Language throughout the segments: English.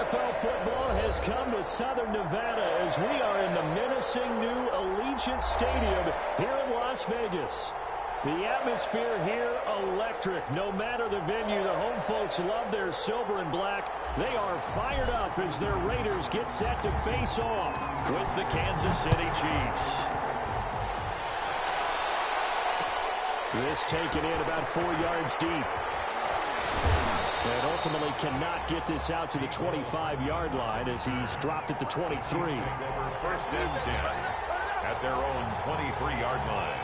NFL football has come to Southern Nevada as we are in the menacing new Allegiant Stadium here in Las Vegas. The atmosphere here, electric. No matter the venue, the home folks love their silver and black. They are fired up as their Raiders get set to face off with the Kansas City Chiefs. This taken in about 4 yards deep. And ultimately cannot get this out to the 25-yard line as he's dropped at the 23. First and 10 at their own 23-yard line.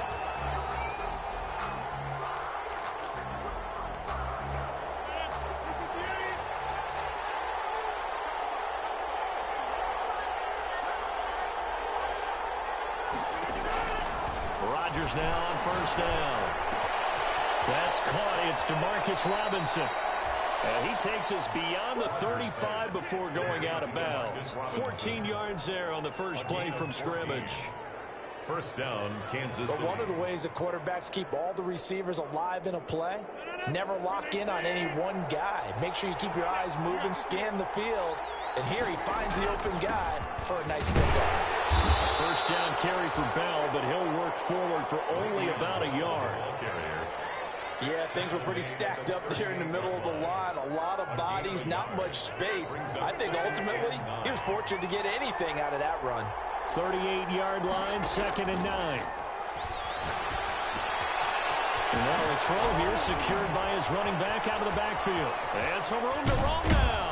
Rodgers now on first down. That's caught. It's Demarcus Robinson. And he takes us beyond the 35 before going out of bounds. 14 yards there on the first play from scrimmage. First down, Kansas City. But one of the ways that quarterbacks keep all the receivers alive in a play, never lock in on any one guy. Make sure you keep your eyes moving, scan the field. And here he finds the open guy for a nice pickup. First down carry for Bell, but he'll work forward for only about a yard. Yeah, things were pretty stacked up there in the middle of the line. A lot of bodies, not much space. I think ultimately he was fortunate to get anything out of that run. 38-yard line, 2nd and 9. And now a throw here secured by his running back out of the backfield. And some room to roam now.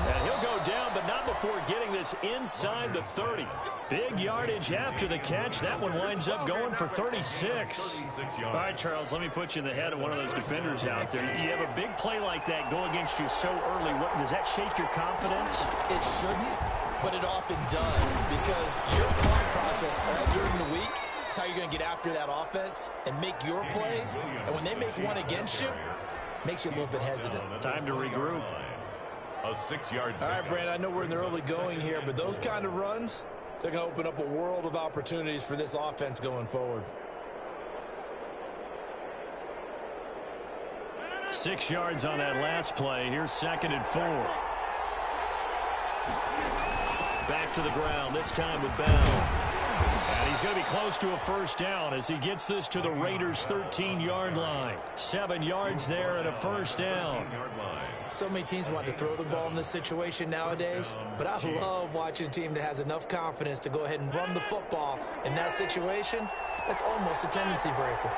And he'll go down, but not before getting this inside the 30. Big yardage after the catch. That one winds up going for 36. All right, Charles, let me put you in the head of one of those defenders out there. You have a big play like that go against you so early. Does that shake your confidence? It shouldn't, but it often does, because your thought process all during the week is how you're going to get after that offense and make your plays. And when they make one against you, it makes you a little bit hesitant. Time to regroup. A 6-yard. All right, Brand, I know we're in the early going here, but those kind of runs, they're going to open up a world of opportunities for this offense going forward. 6 yards on that last play. Here's 2nd and 4. Back to the ground, this time with Bell. And he's going to be close to a first down as he gets this to the Raiders' 13-yard line. 7 yards there and a first down. So many teams want to throw the ball in this situation nowadays, but I love watching a team that has enough confidence to go ahead and run the football. In that situation, that's almost a tendency breaker.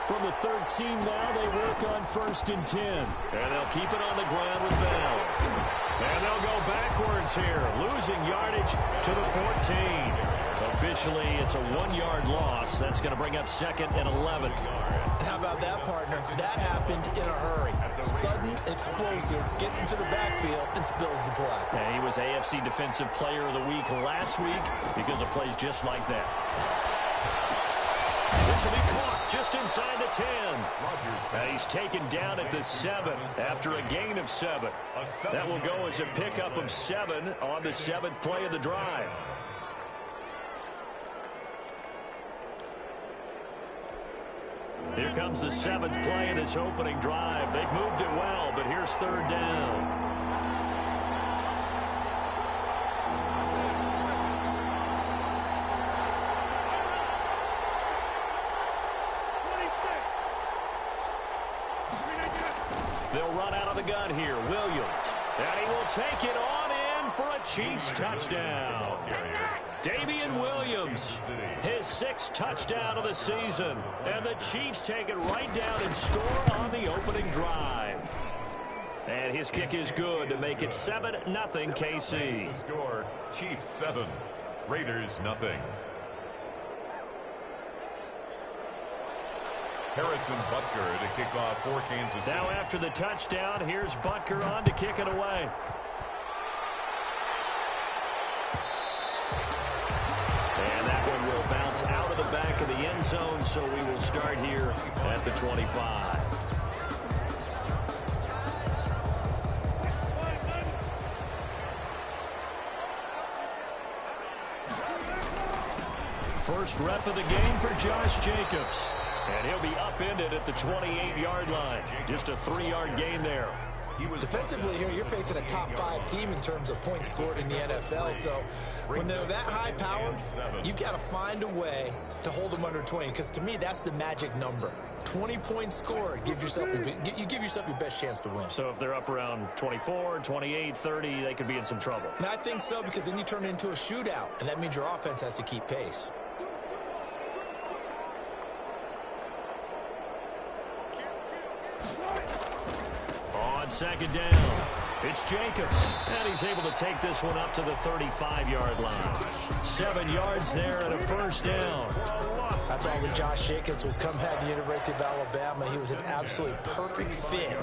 From the 13 now, they work on 1st and 10. And they'll keep it on the ground with Bell. And they'll go backwards here, losing yardage to the 14. Officially, it's a 1-yard loss. That's going to bring up 2nd and 11. How about that, partner? That happened in a hurry. Sudden, explosive, gets into the backfield and spills the play. And he was AFC Defensive Player of the Week last week because of plays just like that. This will be caught just inside the 10. And he's taken down at the 7 after a gain of 7. That will go as a pickup of 7 on the 7th play of the drive. Here comes the 7th play of this opening drive. They've moved it well, but here's 3rd down. They'll run out of the gun here. Williams. And he will take it on in for a Chiefs touchdown. Damian Williams, his 6th touchdown of the season. And the Chiefs take it right down and score on the opening drive. And his kick is good to make it 7-0 KC. Score, Chiefs 7, Raiders 0. Harrison Butker to kick off for Kansas City. Now after the touchdown, here's Butker on to kick it away. And that one will bounce out of the back of the end zone, so we will start here at the 25. First rep of the game for Josh Jacobs. And he'll be upended at the 28-yard line. Just a 3-yard gain there. Defensively here, you're facing a top 5 team in terms of points scored in the NFL. So when they're that high powered, you've got to find a way to hold them under 20. Because to me, that's the magic number. 20 points scored, you give yourself your best chance to win. So if they're up around 24, 28, 30, they could be in some trouble. And I think so, because then you turn it into a shootout, and that means your offense has to keep pace. On second down, it's Jacobs, and he's able to take this one up to the 35-yard line. 7 yards there and a first down. I thought when Josh Jacobs was coming out of the University of Alabama, he was an absolutely perfect fit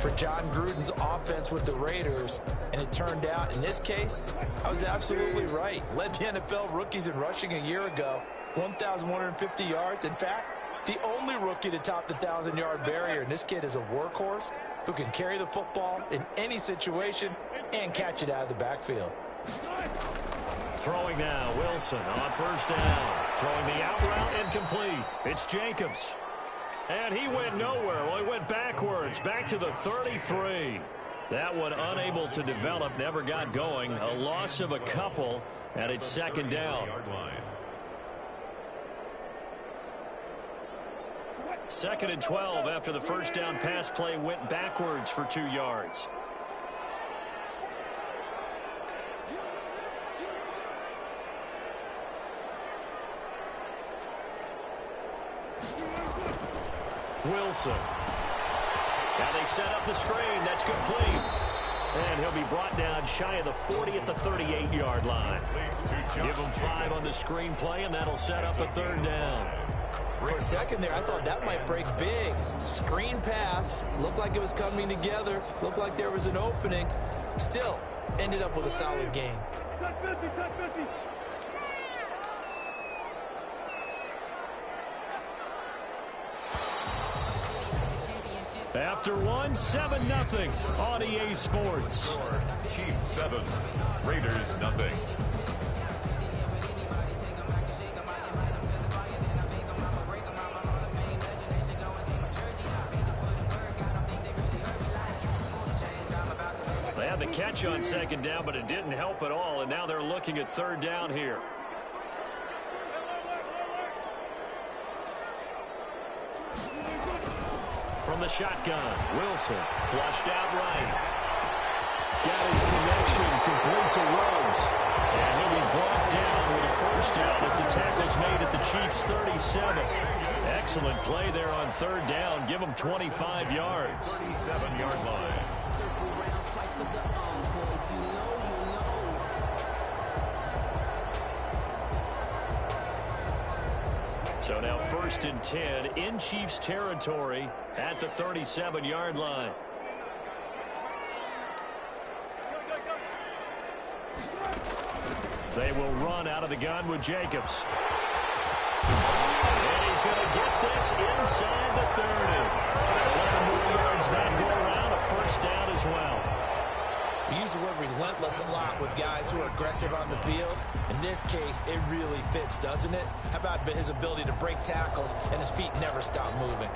for John Gruden's offense with the Raiders. And it turned out, in this case, I was absolutely right. Led the NFL rookies in rushing a year ago, 1,150 yards. In fact, the only rookie to top the 1,000-yard barrier. And this kid is a workhorse who can carry the football in any situation and catch it out of the backfield. Throwing now, Wilson on first down. Throwing the out route, incomplete. It's Jacobs. And he went nowhere. Well, he went backwards, back to the 33. That one unable to develop, never got going. A loss of a couple, and it's second down. Second and 12 after the first down pass play went backwards for 2 yards. Wilson. Now they set up the screen. That's complete. And he'll be brought down shy of the 40 at the 38-yard line. Give him 5 on the screen play, and that'll set up a third down. For a second there, I thought that might break big. Screen pass. Looked like it was coming together. Looked like there was an opening. Still, ended up with a solid game. After one, 7-0 on EA Sports. Chiefs 7, Raiders nothing. They had the catch on second down, but it didn't help at all, and now they're looking at third down here. From the shotgun, Wilson flushed out right. Got his connection complete to Rhodes. And he'll be brought down with a first down as the tackle's made at the Chiefs' 37. Excellent play there on third down. Give them 25 yards. 37-yard line. So now 1st and 10 in Chiefs territory at the 37-yard line. They will run out of the gun with Jacobs. And he's going to get this inside the 30. 11 more yards that go around, a first down as well. We use the word relentless a lot with guys who are aggressive on the field. In this case, it really fits, doesn't it? How about his ability to break tackles and his feet never stop moving?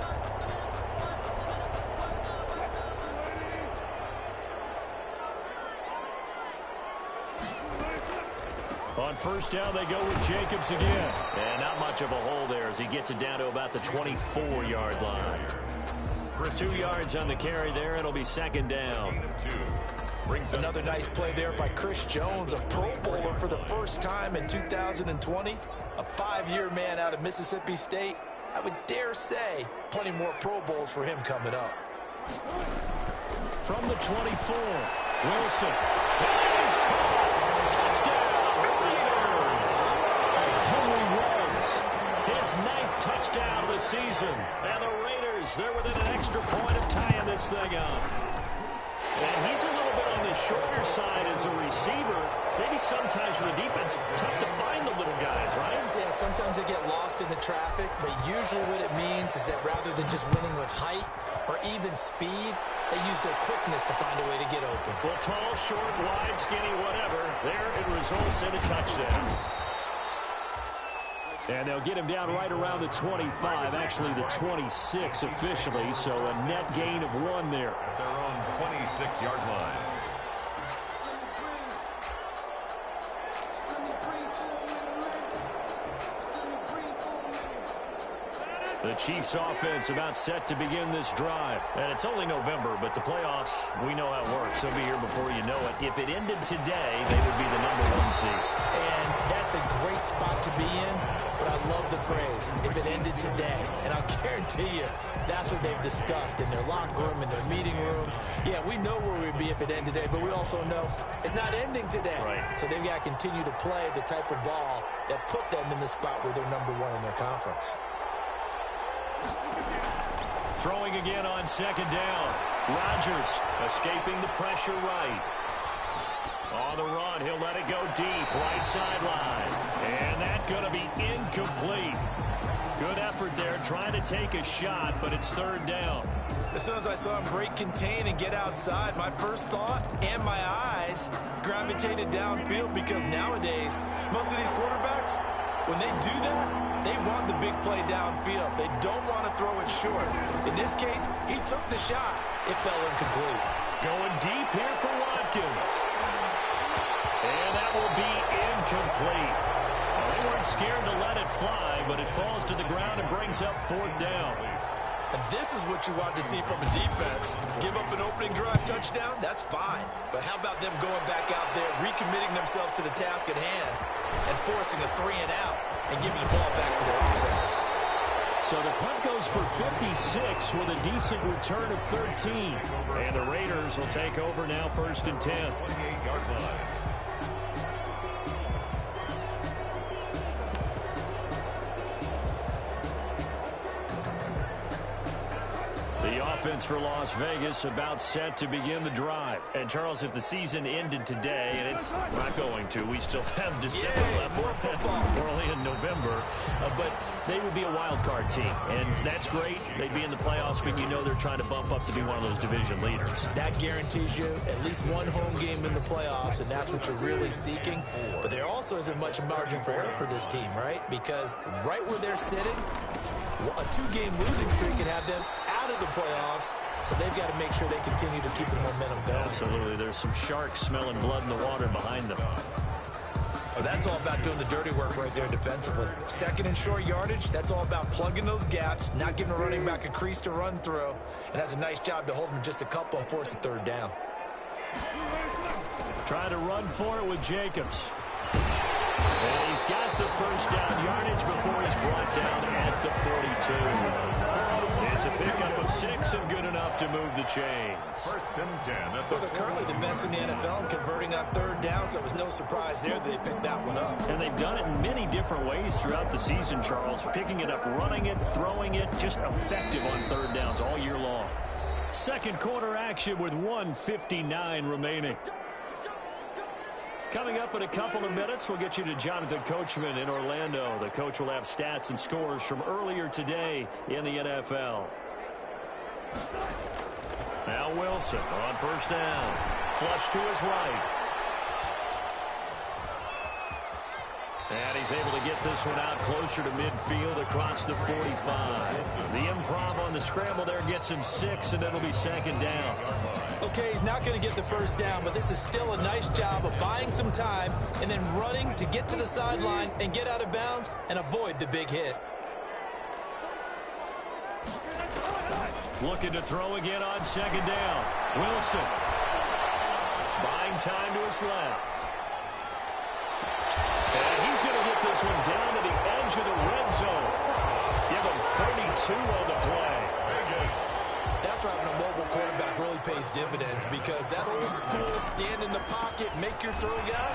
On first down, they go with Jacobs again. And not much of a hole there as he gets it down to about the 24-yard line. 2 yards on the carry there. It'll be second down. Another nice play there by Chris Jones, a Pro Bowler for the first time in 2020. A 5-year man out of Mississippi State. I would dare say plenty more Pro Bowls for him coming up. From the 24, Wilson. He's caught. Touchdown, Raiders. Henry Rhodes, his 9th touchdown of the season. And the Raiders, they're within an extra point of tying this thing up. And he's a little bit on the shorter side as a receiver. Maybe sometimes for the defense, tough to find the little guys, right? Yeah, sometimes they get lost in the traffic, but usually what it means is that rather than just winning with height or even speed, they use their quickness to find a way to get open. Well, tall, short, wide, skinny, whatever, there it results in a touchdown. And they'll get him down right around the 25, actually the 26 officially, so a net gain of 1 there. At their own 26-yard line. The Chiefs offense about set to begin this drive. And it's only November, but the playoffs, we know how it works. They'll be here before you know it. If it ended today, they would be the #1 seed. And that's a great spot to be in, but I love the phrase, if it ended today. And I'll guarantee you, that's what they've discussed in their locker room, in their meeting rooms. Yeah, we know where we'd be if it ended today, but we also know it's not ending today. Right. So they've got to continue to play the type of ball that put them in the spot where they're #1 in their conference. Throwing again on 2nd down. Rodgers escaping the pressure right. On the run, he'll let it go deep, right sideline. And that's going to be incomplete. Good effort there, trying to take a shot, but it's 3rd down. As soon as I saw him break contain and get outside, my first thought and my eyes gravitated downfield, because nowadays, most of these quarterbacks, when they do that, they want the big play downfield. They don't want to throw it short. In this case, he took the shot. It fell incomplete. Going deep here for Watkins. And that will be incomplete. Well, they weren't scared to let it fly, but it falls to the ground and brings up 4th down. And this is what you want to see from a defense. Give up an opening drive touchdown, that's fine. But how about them going back out there, recommitting themselves to the task at hand, and forcing a 3-and-out, and giving the ball back to their offense. So the punt goes for 56 with a decent return of 13. And the Raiders will take over now, 1st and 10. 28-yard line. The offense for Las Vegas about set to begin the drive. And, Charles, if the season ended today, and it's not going to, we still have December left. More football. We're only in November. But they would be a wild card team. And that's great. They'd be in the playoffs, but you know they're trying to bump up to be one of those division leaders. That guarantees you at least one home game in the playoffs, and that's what you're really seeking. But there also isn't much margin for error for this team, right? Because right where they're sitting, a 2-game losing streak can have them out of the playoffs, so they've got to make sure they continue to keep the momentum going. Absolutely. There's some sharks smelling blood in the water behind them. Oh, that's all about doing the dirty work right there defensively. 2nd and short yardage, that's all about plugging those gaps, not giving a running back a crease to run through, and has a nice job to hold him just a couple and force a 3rd down. Trying to run for it with Jacobs. And he's got the 1st down yardage before he's brought down at the 42. It's a pickup of 6 and good enough to move the chains. 1st and 10. Well, they're currently the best in the NFL in converting on 3rd down, so it was no surprise there that they picked that one up. And they've done it in many different ways throughout the season, Charles. Picking it up, running it, throwing it, just effective on 3rd downs all year long. 2nd quarter action with 1:59 remaining. Coming up in a couple of minutes, we'll get you to Jonathan Coachman in Orlando. The coach will have stats and scores from earlier today in the NFL. Now Wilson on 1st down. Flush to his right. And he's able to get this one out closer to midfield across the 45. The improv on the scramble there gets him 6, and it'll be 2nd down. Okay, he's not going to get the 1st down, but this is still a nice job of buying some time and then running to get to the sideline and get out of bounds and avoid the big hit. Looking to throw again on 2nd down. Wilson. Buying time to his left. And he's going to get this one down to the edge of the red zone. Give him 32 on the play. That's why having a mobile quarterback really pays dividends, because that old school stand in the pocket, make your throw guy,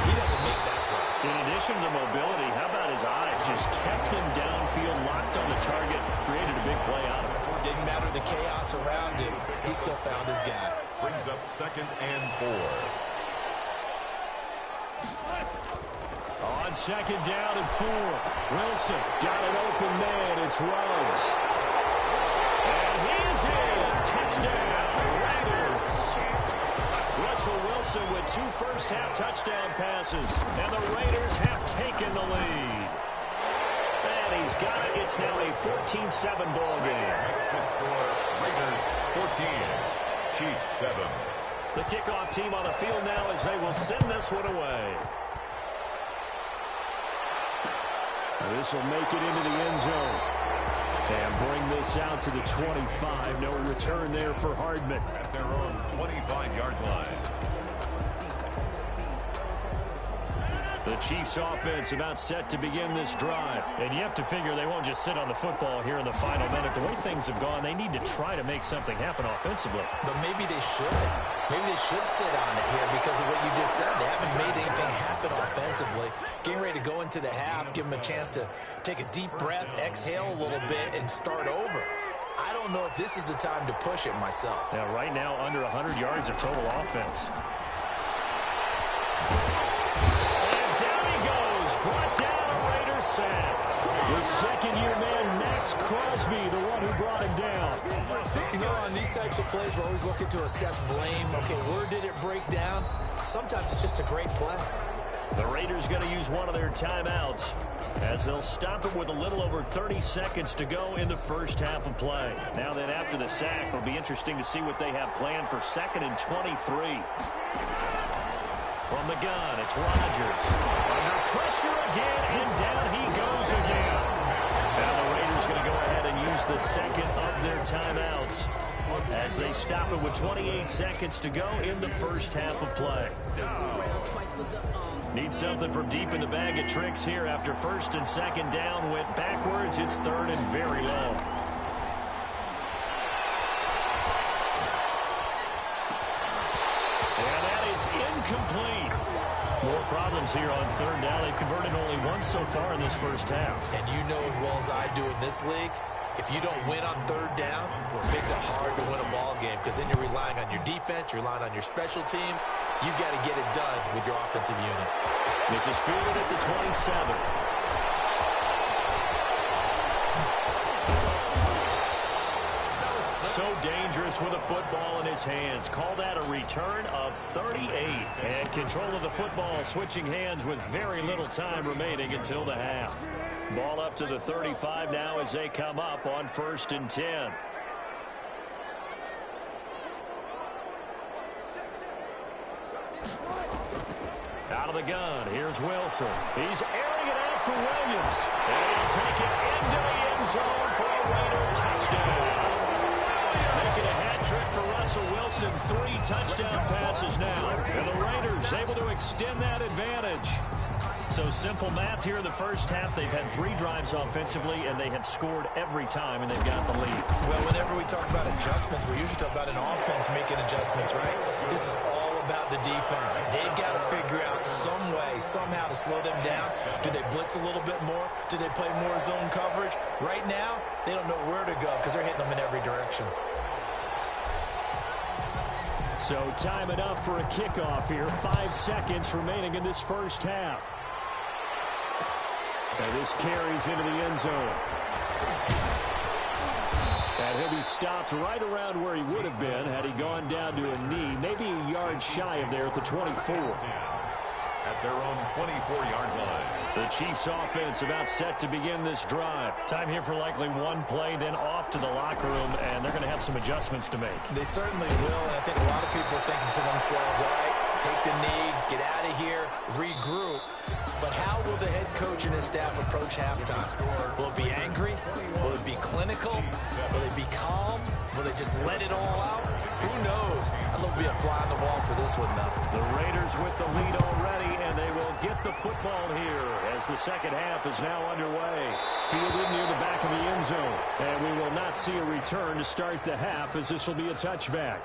he doesn't make that play. In addition to the mobility, how about his eyes? Just kept him downfield, locked on the target, created a big play out of it. Didn't matter the chaos around him. He still found his guy. Brings up 2nd and 4. On 2nd down and 4. Wilson got an open man. It's Ruggs. And he's in. Touchdown, Raiders. Russell Wilson with 2 first-half touchdown passes. And the Raiders have taken the lead. He's got it. It's now a 14-7 ball game. Makes the score Raiders 14, Chiefs 7. The kickoff team on the field now as they will send this one away. This will make it into the end zone. And bring this out to the 25. No return there for Hardman. At their own 25-yard line. The Chiefs offense about set to begin this drive. And you have to figure they won't just sit on the football here in the final minute. The way things have gone, they need to try to make something happen offensively. But maybe they should. Maybe they should sit on it here because of what you just said. They haven't made anything happen offensively. Getting ready to go into the half, give them a chance to take a deep breath, exhale a little bit, and start over. I don't know if this is the time to push it myself. Now, right now, under 100 yards of total offense. Brought down a Raiders sack. The second-year man, Max Crosby, the one who brought him down. You know, on these types of plays, we're always looking to assess blame. Okay, where did it break down? Sometimes it's just a great play. The Raiders going to use one of their timeouts as they'll stop it with a little over 30 seconds to go in the first half of play. Now then, after the sack, it'll be interesting to see what they have planned for 2nd and 23. From the gun, it's Rodgers. Under pressure again, and down he goes again. Now the Raiders going to go ahead and use the second of their timeouts as they stop it with 28 seconds to go in the first half of play. Need something from deep in the bag of tricks here after 1st and 2nd down. Went backwards. It's 3rd and very long. Incomplete. More problems here on 3rd down. They've converted only once so far in this first half. And you know as well as I do in this league, if you don't win on 3rd down, it makes it hard to win a ball game because then you're relying on your defense, you're relying on your special teams. You've got to get it done with your offensive unit. This is fielded at the 27. So dangerous with a football in his hands. Call that a return of 38. And control of the football switching hands with very little time remaining until the half. Ball up to the 35 now as they come up on 1st and 10. Out of the gun, here's Wilson. He's airing it out for Williams. And he'll take it into the end zone for a Raider touchdown. Making a hat trick for Russell Wilson. 3 touchdown passes now. And the Raiders able to extend that advantage. So simple math here in the first half. They've had 3 drives offensively, and they have scored every time, and they've got the lead. Well, whenever we talk about adjustments, we usually talk about an offense making adjustments, right? This is all about the defense. They've got to figure out some way, somehow to slow them down. Do they blitz a little bit more? Do they play more zone coverage? Right now, they don't know where to go because they're hitting them in every direction. So time it up for a kickoff here. 5 seconds remaining in this first half. And this carries into the end zone. And he'll be stopped right around where he would have been had he gone down to a knee, maybe a yard shy of there at the 24. At their own 24-yard line. The Chiefs offense about set to begin this drive. Time here for likely one play, then off to the locker room, and they're going to have some adjustments to make. They certainly will, and I think a lot of people are thinking to themselves, all right, take the knee, get out of here, regroup. But how will the head coach and his staff approach halftime? Will it be angry? Will it be clinical? Will it be calm? Will they just let it all out? Who knows? I'd love to be a fly on the wall for this one, though. The Raiders with the lead already, and they will get the football here as the second half is now underway. Fielded near the back of the end zone. And we will not see a return to start the half as this will be a touchback.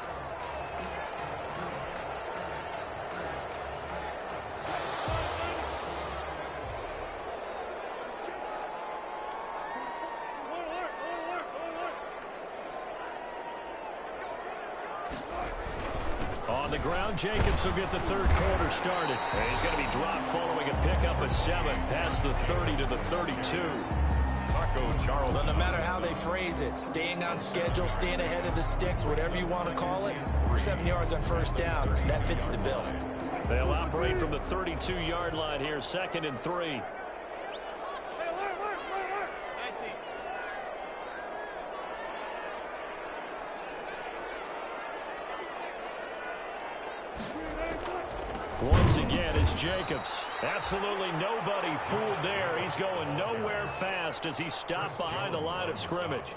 On the ground, Jacobs will get the third quarter started. And he's going to be dropped following a pickup of 7 past the 30 to the 32. Charles. Well, no matter how they phrase it, staying on schedule, staying ahead of the sticks, whatever you want to call it, 7 yards on first down, that fits the bill. They'll operate from the 32-yard line here, 2nd and 3. Once again, it's Jacobs. Absolutely nobody fooled there. He's going nowhere fast as he stopped behind the line of scrimmage.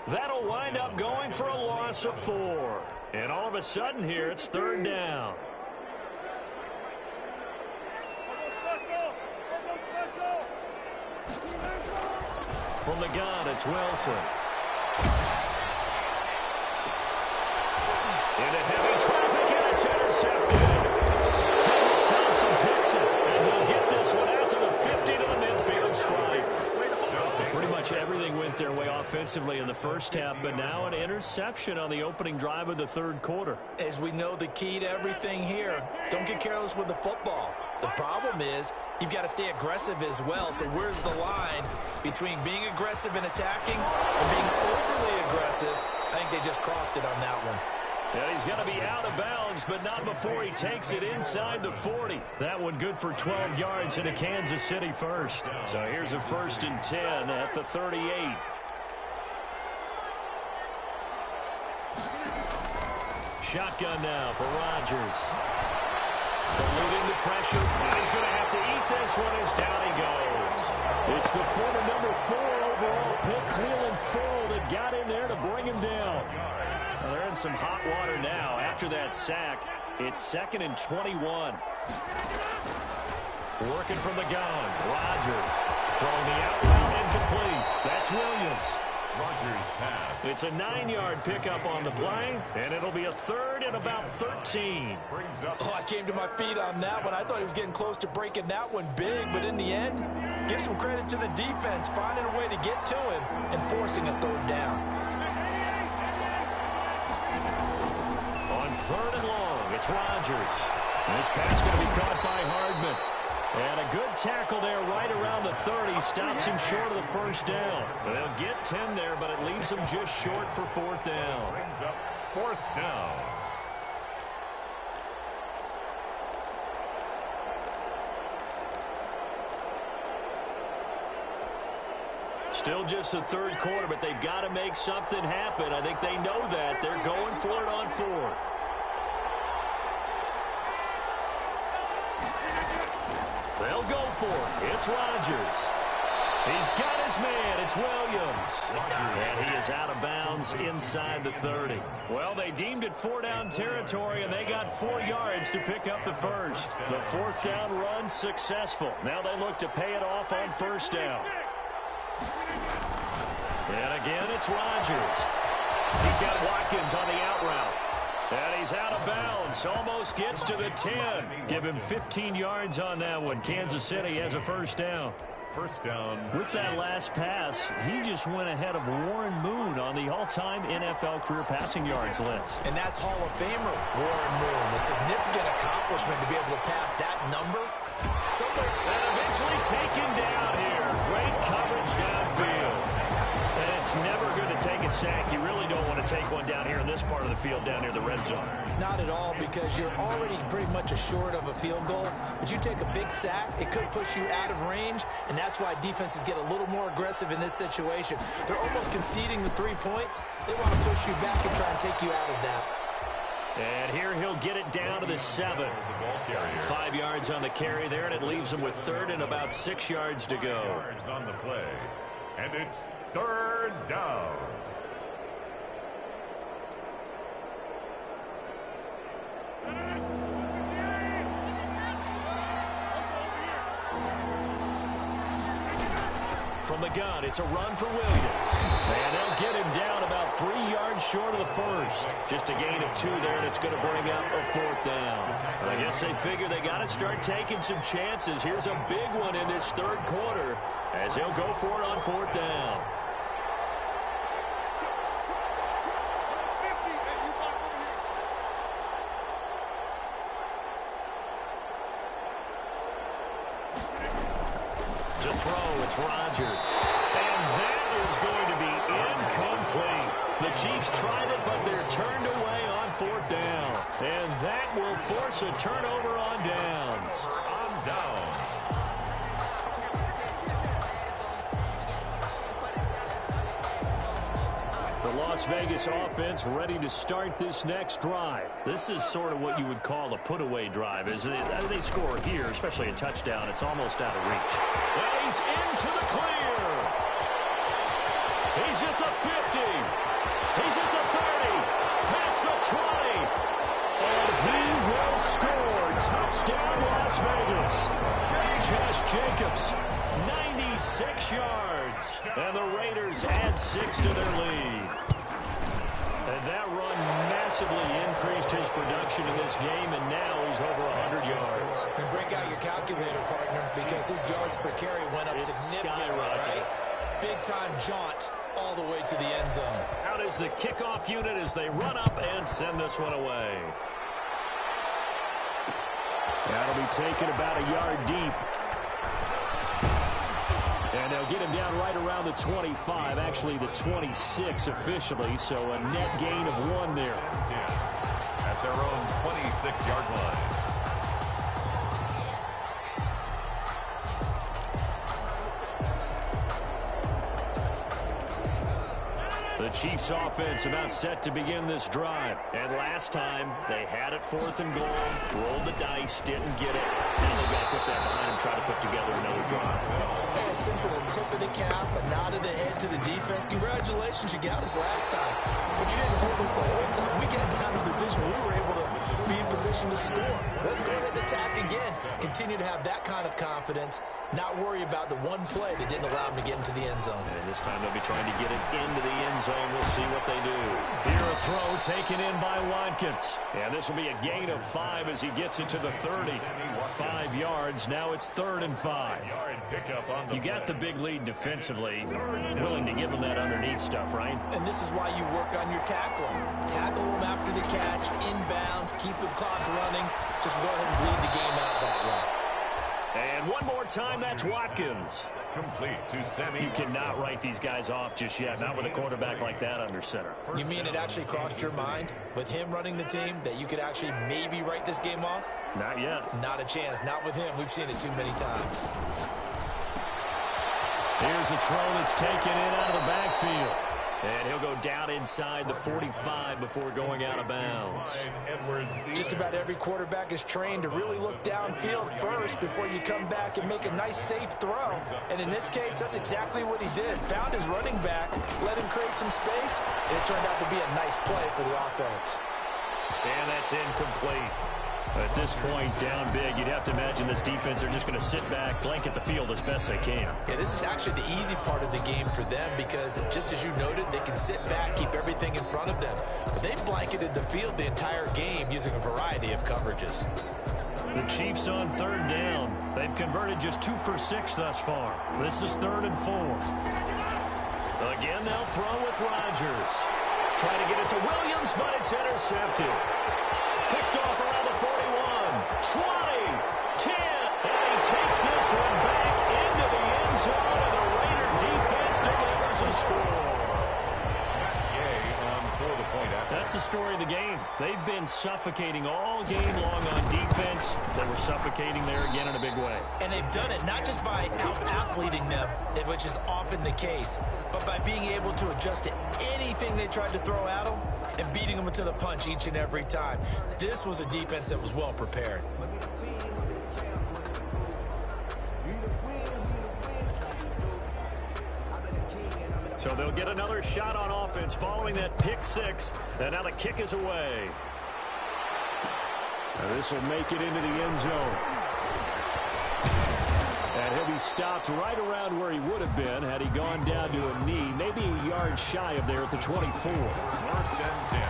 That'll wind up going for a loss of 4. And all of a sudden here, it's 3rd down. From the gun, it's Wilson. Into heavy traffic, and it's intercepted. Thompson picks it, and he'll get this one out to the 50 to the midfield stripe. Pretty much everything went their way offensively in the first half, but now an interception on the opening drive of the 3rd quarter. As we know, the key to everything here, don't get careless with the football. The problem is you've got to stay aggressive as well. So where's the line between being aggressive and attacking and being overly aggressive? I think they just crossed it on that one. And he's going to be out of bounds, but not before he takes it inside the 40. That one good for 12 yards into Kansas City first. So here's a 1st and 10 at the 38. Shotgun now for Rodgers. Eluding the pressure. And he's going to have to eat this one as down he goes. It's the former number 4 overall pick, Cleveland Farrell, that got in there to bring him down. Well, they're in some hot water now. After that sack, it's 2nd and 21. Working from the gun. Rodgers throwing the out route incomplete. That's Williams. Rodgers pass. It's a 9-yard pickup on the play, and it'll be a 3rd and about 13. Oh, I came to my feet on that one. I thought he was getting close to breaking that one big, but in the end, give some credit to the defense, finding a way to get to him and forcing a 3rd down. On 3rd and long, it's Rodgers. This pass going to be caught by Hardman. And a good tackle there right around the 30. Stops him short of the 1st down. They'll get 10 there, but it leaves them just short for 4th down. Brings up 4th down. Still just the 3rd quarter, but they've got to make something happen. I think they know that. They're going for it on 4th. They'll go for it. It's Rodgers. He's got his man. It's Williams. And he is out of bounds inside the 30. Well, they deemed it 4-down territory, and they got 4 yards to pick up the 1st. The 4th down run successful. Now they look to pay it off on 1st down. And again, it's Rodgers. He's got Watkins on the out route. And he's out of bounds. Almost gets to the 10. Give him 15 yards on that one. Kansas City has a 1st down. 1st down. With that last pass, he just went ahead of Warren Moon on the all-time NFL career passing yards list. And that's Hall of Famer Warren Moon. A significant accomplishment to be able to pass that number. And eventually taken down here. Great coverage downfield. And it's never good to take a sack. You really don't want to take one down here in this part of the field, down near the red zone. Not at all, because you're already pretty much assured of a field goal. But you take a big sack, it could push you out of range, and that's why defenses get a little more aggressive in this situation. They're almost conceding the 3 points. They want to push you back and try and take you out of that. And here he'll get it down to the 7. 5 yards on the carry there, and it leaves him with 3rd and about 6 yards to go. Yards on the play. And it's 3rd down. From the gun, it's a run for Williams. And they'll get him down about 3 yards short of the 1st. Just a gain of 2 there, and it's going to bring up a 4th down. I guess they figure they got to start taking some chances. Here's a big one in this 3rd quarter as he'll go for it on 4th down. To throw, it's Rodgers. And that is going to be incomplete. The Chiefs tried it, but they're turned away on 4th down. And that will force a turnover on downs. On downs. The Las Vegas offense ready to start this next drive. This is sort of what you would call a put-away drive, isn't it? As they score here, especially a touchdown, it's almost out of reach. And he's into the clear. He's at the 50. He's at the 30. Past the 20. And he will score. Touchdown, Las Vegas. Josh Jacobs, 96 yards. And the Raiders add 6 to their lead. And that run massively increased his production in this game, and now he's over 100 yards. And break out your calculator, partner, because his yards per carry went up significantly, right? Big-time jaunt all the way to the end zone. Out is the kickoff unit as they run up and send this one away. That'll be taken about a yard deep. And they'll get him down right around the 25, actually the 26 officially, so a net gain of 1 there. At their own 26-yard line. The Chiefs offense about set to begin this drive. And last time, they had it 4th and goal, rolled the dice, didn't get it. Now they've got to put that behind and try to put together another drive. Hey, a simple tip of the cap, a nod of the head to the defense. Congratulations, you got us last time. But you didn't hold us the whole time. We got down in position. We were able to be in position to score. Let's go ahead and attack again. Continue to have that kind of confidence. Not worry about the one play that didn't allow them to get into the end zone. And this time they'll be trying to get it into the end zone. We'll see what they do. Here a throw taken in by Watkins. And this will be a gain of 5 as he gets it to the 30. 5 yards. Now it's 3rd and 5. You got the big lead defensively. Willing to give them that underneath stuff, right? And this is why you work on your tackling. Tackle them after the catch, inbounds, keep the clock running. Just go ahead and bleed the game out that way. And one more time, that's Watkins. Complete to Sammy. You cannot write these guys off just yet, not with a quarterback like that under center. You mean it actually crossed your mind with him running the team that you could actually maybe write this game off? Not yet. Not a chance. Not with him. We've seen it too many times. Here's a throw that's taken in out of the backfield. And he'll go down inside the 45 before going out of bounds. Just about every quarterback is trained to really look downfield first before you come back and make a nice, safe throw. And in this case, that's exactly what he did. Found his running back, let him create some space, and it turned out to be a nice play for the offense. And that's incomplete. At this point, down big, you'd have to imagine this defense are just going to sit back, blanket the field as best they can. Yeah, this is actually the easy part of the game for them because, just as you noted, they can sit back, keep everything in front of them. But they've blanketed the field the entire game using a variety of coverages. The Chiefs on 3rd down. They've converted just 2 for 6 thus far. This is 3rd and 4. Again, they'll throw with Rodgers. Trying to get it to Williams, but it's intercepted. Picked off around the 41, 20, 10, and he takes this one back into the end zone, and the Raider defense delivers a score. That's the story of the game. They've been suffocating all game long on defense. They were suffocating there again in a big way. And they've done it not just by out-athleting them, which is often the case, but by being able to adjust to anything they tried to throw at them and beating them to the punch each and every time. This was a defense that was well prepared. So they'll get another shot on offense following that pick 6. And now the kick is away. This will make it into the end zone. And he'll be stopped right around where he would have been had he gone down to a knee, maybe a yard shy of there at the 24. 1st and 10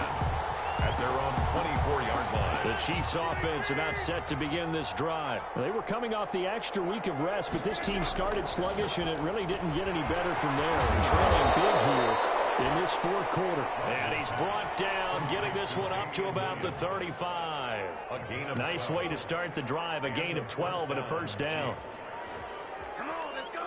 at their own 24-yard line. The Chiefs offense about set to begin this drive. They were coming off the extra week of rest, but this team started sluggish, and it really didn't get any better from there. Trailing big here in this 4th quarter. And he's brought down, getting this one up to about the 35. Nice way to start the drive, a gain of 12 and a 1st down. Come on, let's go.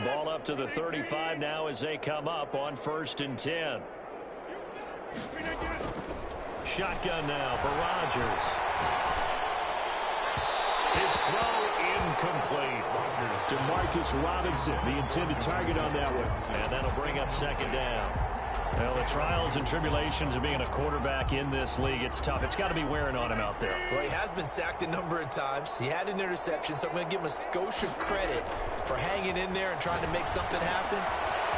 Ball up to the 35 now as they come up on 1st and 10. Shotgun now for Rodgers. His throw incomplete. Demarcus Robinson, the intended target on that one. And that'll bring up second down. Well, the trials and tribulations of being a quarterback in this league, it's tough. It's got to be wearing on him out there. Well, he has been sacked a number of times. He had an interception, so I'm going to give him a skosh of credit for hanging in there and trying to make something happen,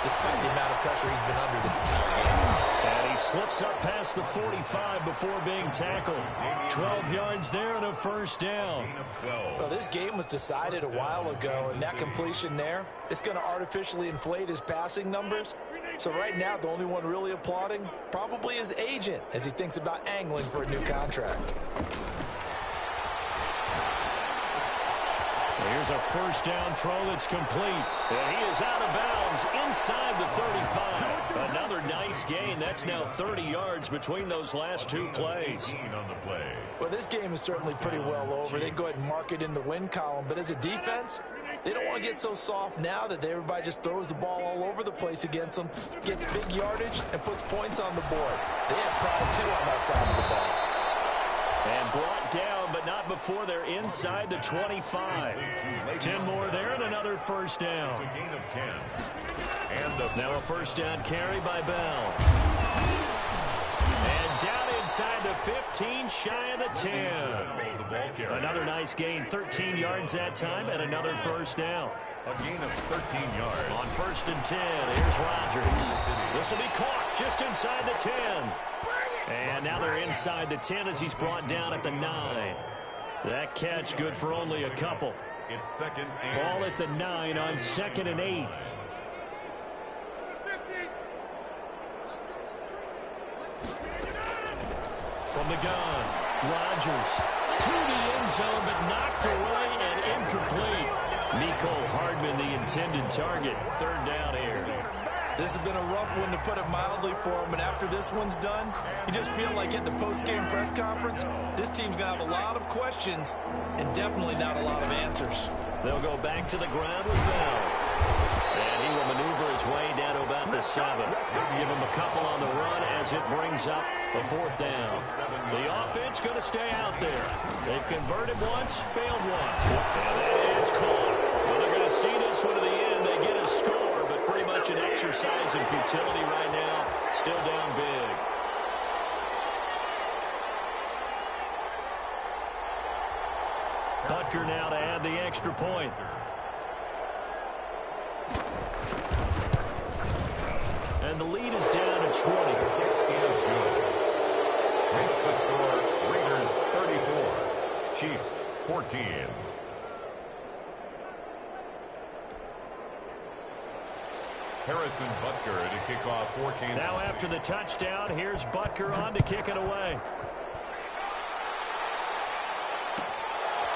despite the amount of pressure he's been under this entire game. And he slips up past the 45 before being tackled. 12 yards there and a first down. Well, this game was decided a while ago, and that completion there is going to artificially inflate his passing numbers. So right now, the only one really applauding probably his agent as he thinks about angling for a new contract. So here's a first down throw that's complete. And he is out of bounds inside the 35. Another nice gain. That's now 30 yards between those last two plays. Well, this game is certainly pretty well over. They go ahead and mark it in the win column. But as a defense, they don't want to get so soft now that everybody just throws the ball all over the place against them, gets big yardage, and puts points on the board. They have pride, too, on that side of the ball. And brought down, but not before they're inside the 25. 10 more there and another first down. It's a gain of 10. Now a first down carry by Bell. And down inside the 15, shy of the 10. Another nice gain, 13 yards that time, and another first down. A gain of 13 yards. On first and 10, here's Rodgers. This will be caught just inside the 10. And now they're inside the 10 as he's brought down at the 9. That catch good for only a couple. It's second and ball at the 9 on 2nd and 8. From the gun, Rodgers to the end zone, but knocked away and incomplete. Mecole Hardman, the intended target. Third down here. This has been a rough one, to put it mildly, for him. And after this one's done, you just feel like at the post-game press conference, this team's going to have a lot of questions and definitely not a lot of answers. They'll go back to the ground with Bell. And he will maneuver his way down to about the 7. Give him a couple on the run as it brings up a fourth down. The offense going to stay out there. They've converted once, failed once. And that is caught. Well, they're going to see this one to the end. They get a score, but pretty much an exercise in futility right now. Still down big. Butker now to add the extra point. And the lead is down to 20. is good. Makes the score Raiders 34, Chiefs 14. Harrison Butker to kick off for Kansas. Now after the touchdown, here's Butker on to kick it away.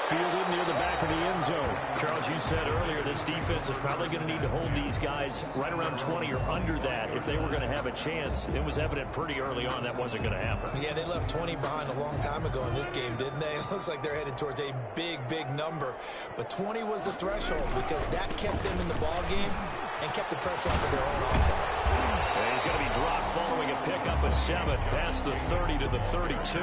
Fielded near the back of the end zone. Charles, you said earlier this defense is probably going to need to hold these guys right around 20 or under that if they were going to have a chance. It was evident pretty early on that wasn't going to happen. Yeah, they left 20 behind a long time ago in this game, didn't they? It looks like they're headed towards a big, big number. But 20 was the threshold because that kept them in the ball game and kept the pressure off of their own offense. And he's going to be dropped following a pickup of 7 past the 30 to the 32.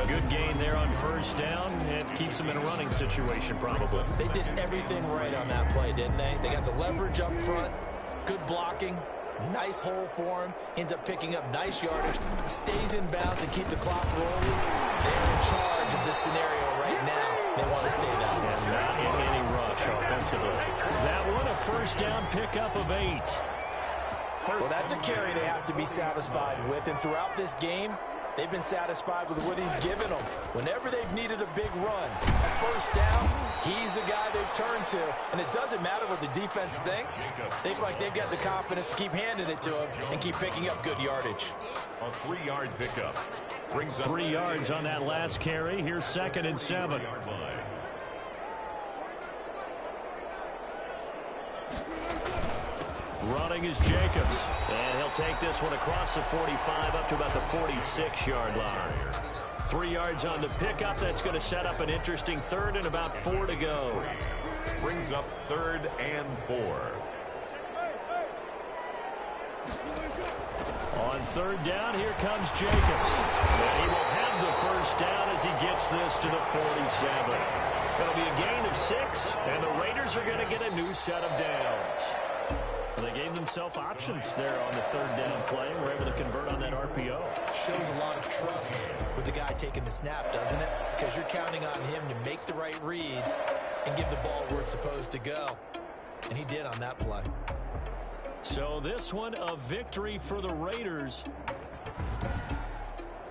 Good gain there on first down. It keeps them in a running situation, probably. They did everything right on that play, didn't they? They got the leverage up front, good blocking, nice hole for him, ends up picking up nice yardage, stays in bounds and keep the clock rolling. They're in charge of this scenario right now. They want to stay that way. And not in any rush offensively. That one, a first down pickup of 8. Well, that's a carry they have to be satisfied with. And throughout this game, they've been satisfied with what he's given them. Whenever they've needed a big run, at first down, he's the guy they've turned to. And it doesn't matter what the defense thinks. They feel like they've got the confidence to keep handing it to him and keep picking up good yardage. A 3-yard pickup. Brings up 3 yards on that last carry. Here's 2nd and 7. Running is Jacobs. And he'll take this one across the 45 up to about the 46-yard line. 3 yards on the pickup. That's going to set up an interesting 3rd and about 4 to go. Brings up 3rd and 4. On third down, here comes Jacobs. And he will have the first down as he gets this to the 47. It'll be a gain of 6, and the Raiders are going to get a new set of downs. They gave themselves options there on the third down play. We're able to convert on that RPO. Shows a lot of trust with the guy taking the snap, doesn't it? Because you're counting on him to make the right reads and give the ball where it's supposed to go. And he did on that play. So this one, a victory for the Raiders.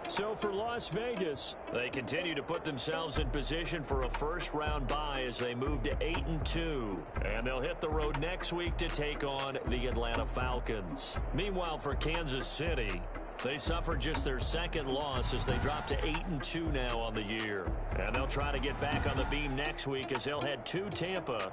So for Las Vegas, they continue to put themselves in position for a first-round bye as they move to 8-2. And they'll hit the road next week to take on the Atlanta Falcons. Meanwhile, for Kansas City, they suffered just their second loss as they drop to 8-2 now on the year. And they'll try to get back on the beam next week as they'll head to Tampa